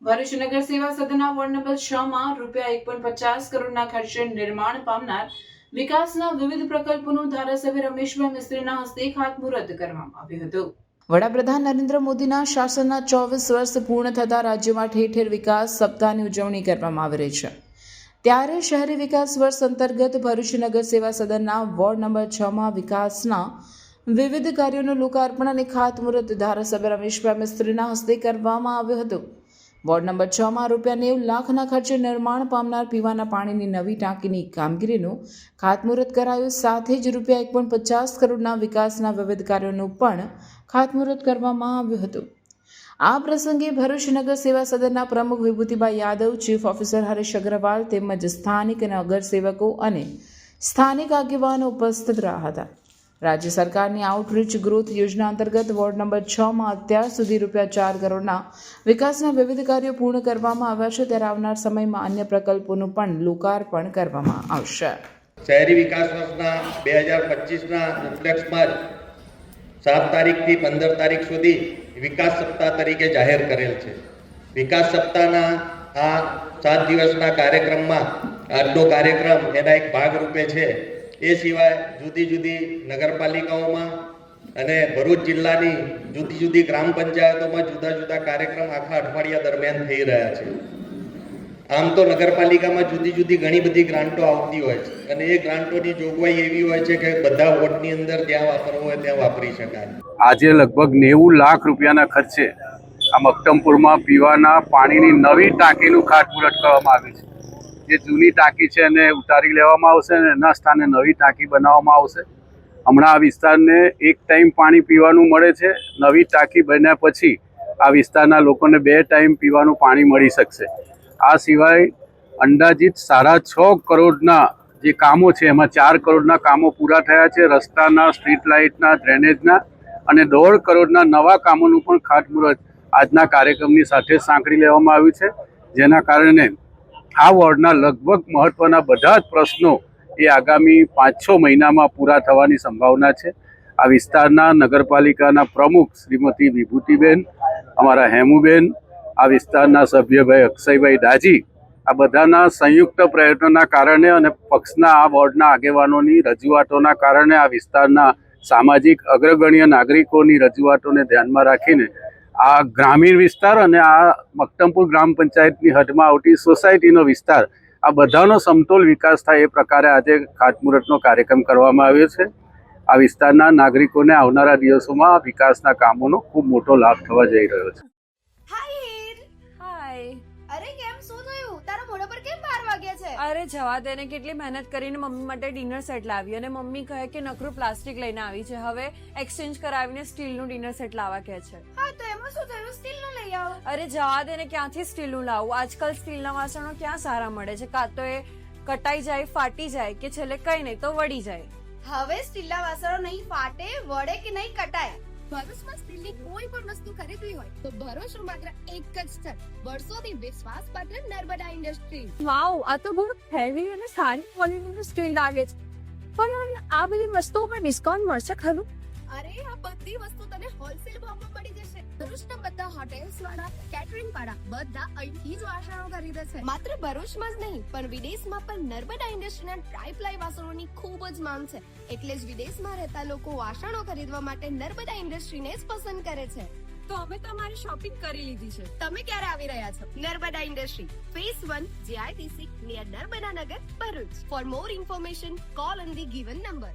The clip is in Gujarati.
ભરૂચ નગર સેવા સદનના વોર્ડ નંબર 6 માં ₹1.50 કરોડના ખર્ચે નિર્માણ પામનાર વિકાસના વિવિધ પ્રકલ્પોનું ધારાસભ્ય રમેશભાઈ મિસ્ત્રીના હસ્તે ખાતમુહૂર્ત કરવામાં આવ્યું હતું। વડાપ્રધાન નરેન્દ્ર મોદીના શાસનના 24 વર્ષ પૂર્ણ થતા રાજ્યમાં ઠેર ઠેર વિકાસ સપ્તાહની ઉજવણી કરવામાં આવી રહી છે। ત્યારે શહેરી વિકાસ વર્ષ અંતર્ગત ભરૂચ નગર સેવા સદનના વોર્ડ નંબર 6 માં વિકાસના વિવિધ કાર્યોનું લોકાર્પણ અને ખાતમુહૂર્ત ધારાસભ્ય રમેશભાઈ મિસ્ત્રીના હસ્તે કરવામાં આવ્યું હતું। વોર્ડ નંબર 6 માં ₹90 લાખના ખર્ચે નિર્માણ પામનાર પીવાના પાણીની નવી ટાંકીની કામગીરીનું ખાતમુહૂર્ત કરાયું। સાથે જ ₹1.50 કરોડના વિકાસના વિવિધ કાર્યોનું પણ ખાતમુહૂર્ત કરવામાં આવ્યું હતું। આ પ્રસંગે ભરૂચ નગર સેવા સદનના પ્રમુખ વિભૂતિભાઈ યાદવ, ચીફ ઓફિસર હરીશ અગ્રવાલ તેમજ સ્થાનિક નગરસેવકો અને સ્થાનિક આગેવાનો ઉપસ્થિત રહ્યા હતા। રાજ્ય સરકારની આઉટરીચ ગ્રોથ યોજના અંતર્ગત વોર્ડ નંબર 6 માં અત્યાર સુધી ₹4 કરોડના વિકાસના વિવિધ કાર્યો પૂર્ણ કરવામાં આવ્યા છે। ત્યારે આવનાર સમયમાં અન્ય પ્રકલ્પોનું પણ લોકાર્પણ કરવામાં આવશે। શહેરી વિકાસ વર્ષના 2025ના ઉપલક્ષમાં 7 તારીખથી 15 તારીખ સુધી વિકાસ સપ્તાહ તરીકે જાહેર કરેલ છે। વિકાસ સપ્તાહના આ 7 દિવસના કાર્યક્રમમાં આજનો કાર્યક્રમ એના એક ભાગરૂપે છે। એ સિવાય જુદી જુદી નગરપાલિકાઓમાં અને ભરૂચ જિલ્લાની જુદી જુદી ગ્રામ પંચાયતોમાં જુદા જુદા કાર્યક્રમ આખા અઠવાડિયા દરમિયાન થઈ રહ્યા છે। આમ તો નગરપાલિકામાં જુદી જુદી ઘણી બધી ગ્રાન્ટો આવતી હોય છે અને એ ગ્રાન્ટોની જોગવાઈ એવી હોય છે કે બધા વોર્ડની અંદર જ્યાં વાપરવું હોય ત્યાં વાપરી શકાય। આજે લગભગ 90 લાખ રૂપિયાના ખર્ચે આ મક્તમપુરમાં પીવાના પાણીની નવી ટાંકીનું ખાતમુહૂર્ત કરવામાં આવ્યું છે। જે જૂની ટાંકી છે એને ઉતારી લેવામાં આવશે અને એના સ્થાને નવી ટાંકી બનાવવામાં આવશે। હમણાં આ વિસ્તારને એક ટાઈમ પાણી પીવાનું મળે છે। નવી ટાંકી બન્યા પછી આ વિસ્તારના લોકોને 2 ટાઈમ પીવાનું પાણી મળી શકશે। આ સિવાય અંદાજિત 6.5 કરોડના જે કામો છે એમાં 4 કરોડના કામો પૂરા થયા છે। રસ્તાના, સ્ટ્રીટ લાઇટના, ડ્રેનેજના અને 1.5 કરોડના નવા કામોનું પણ ખાતમુહૂર્ત આજના કાર્યક્રમની સાથે સાંકળી લેવામાં આવ્યું છે। જેના કારણે આ વોર્ડના લગભગ મહત્વના બધા જ પ્રશ્નો એ આગામી 5-6 મહિનામાં પૂરા થવાની સંભાવના છે। આ વિસ્તારના નગરપાલિકાના પ્રમુખ શ્રીમતી વિભૂતિબેન, અમારા હેમુબેન, આ વિસ્તારના સભ્યભાઈ અક્ષયભાઈ દાજી, આ બધાના સંયુક્ત પ્રયત્નોના કારણે અને પક્ષના આ વોર્ડના આગેવાનોની રજૂઆતોના કારણે આ વિસ્તારના સામાજિક અગ્રગણ્ય નાગરિકોની રજૂઆતોને ધ્યાનમાં રાખીને આ ગ્રામીણ વિસ્તાર અને આ મક્તમપુર ગ્રામ પંચાયતની હદમાં આવતી સોસાયટીનો વિસ્તાર આ બધાનો સમતોલ વિકાસ થાય એ પ્રકારે આજે ખાતમુહૂર્તનો કાર્યક્રમ કરવામાં આવ્યો છે। આ વિસ્તારના નાગરિકોને આવનારા દિવસોમાં વિકાસના કામોનો ખૂબ મોટો લાભ થવા જઈ રહ્યો છે। અરે કેમ શું થયું? તારા મોઢા પર કેમ 12 વાગ્યા છે? અરે જવા દે ને, કેટલી મહેનત કરીને મમ્મી માટે ડિનર સેટ લાવી અને મમ્મી કહે કે નકરું પ્લાસ્ટિક લઈને આવી છે, હવે એક્સચેન્જ કરાવીને સ્ટીલનું ડિનર સેટ લાવવા કહે છે। હા તો એમાં શું થયું? સ્ટીલનું લઈ આવો। અરે જવા દે ને, ક્યાંથી સ્ટીલનું લાવું? આજકાલ સ્ટીલના વાસણો ક્યાં સારા મળે છે? કાં તો એ કટાઈ જાય, ફાટી જાય કે છેલ્લે કઈ નહીં તો વળી જાય। હવે સ્ટીલના વાસણો નહીં ફાટે, વળે કે નહીં કટાય। ભરૂચમાં સ્ટીલની કોઈ પણ વસ્તુ ખરીદવી હોય તો ભરૂચનું માત્ર એક જ સ્થળ, વર્ષોથી વિશ્વાસપાત્ર નર્મદા ઇન્ડસ્ટ્રીઝ। વાવ, આ તો બહુ હેવી અને સારી ક્વોલિટીનું સ્ટીલ લાગે છે, પણ આ બધી વસ્તુઓ પર ડિસ્કાઉન્ટ મળશે ખરું? અરે આ બધી વસ્તુ તને હોલસેલ ભાવમાં મળી જશે। ભરૂચના બધા હોટેલ્સ વાળા, કેટરિંગ વાળા બધા અહીંથી જ વાસણો ખરીદે છે। માત્ર ભરૂચમાં જ નહીં પણ વિદેશમાં પણ નર્મદા ઇન્ડસ્ટ્રીના ટ્રાય-પ્લાય વાસણોની ખૂબ જ માંગ છે। એટલે જ વિદેશમાં રહેતા લોકો વાસણો ખરીદવા માટે નર્મદા ઇન્ડસ્ટ્રીને જ પસંદ કરે છે। તો અમે તમારી શોપિંગ કરી લીધી છે। તમે ક્યારે આવી રહ્યા છો? Narmada industry, phase 1, JITC, near Narmada Nagar, Bharuch. For more information, call on the given number.